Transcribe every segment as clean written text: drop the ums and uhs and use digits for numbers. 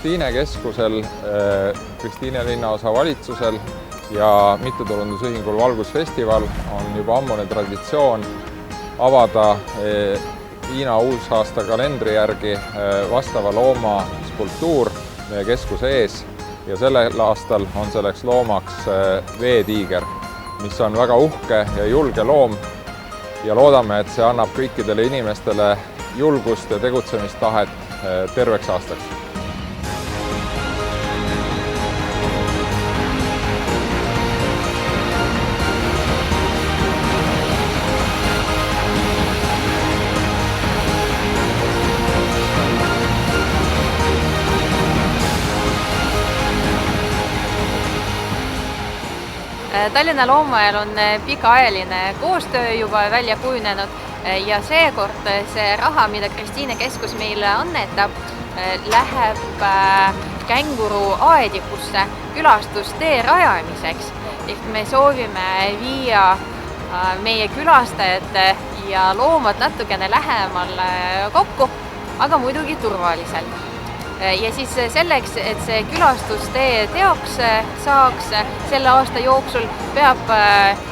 Kristiine keskusel, Kristiine linnaosa valitsusel ja mittetulundusühingul Valgusfestival on juba ammune traditsioon avada Hiina uusaasta kalendri järgi vastava looma skulptuur meie keskuse ees ja sellel aastal on selleks loomaks veetiiger, mis on väga uhke ja julge loom ja loodame, et see annab kõikidele inimestele julgust ja tegutsemistahet terveks aastaks. Tallinna loomajal on pikaajaline koostöö juba välja kujunenud ja seekord see raha, mida Kristiine keskus meile annetab, läheb känguru aedikusse külastustee rajamiseks. Ehk me soovime viia meie külastajate ja loomad natukene lähemale kokku, aga muidugi turvaliselt. Ja siis selleks, et see külastustee teoks saaks selle aasta jooksul, peab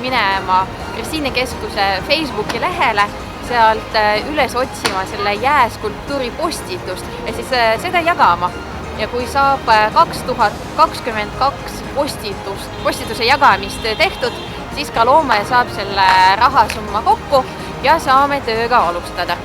minema Kristiine keskuse Facebooki lehele, sealt üles otsima selle jääskulptuuri postitust ja siis seda jagama. Ja kui saab 2022 postituse jagamist tehtud, siis ka loomaja saab selle rahasumma kokku ja saame tööga alustada.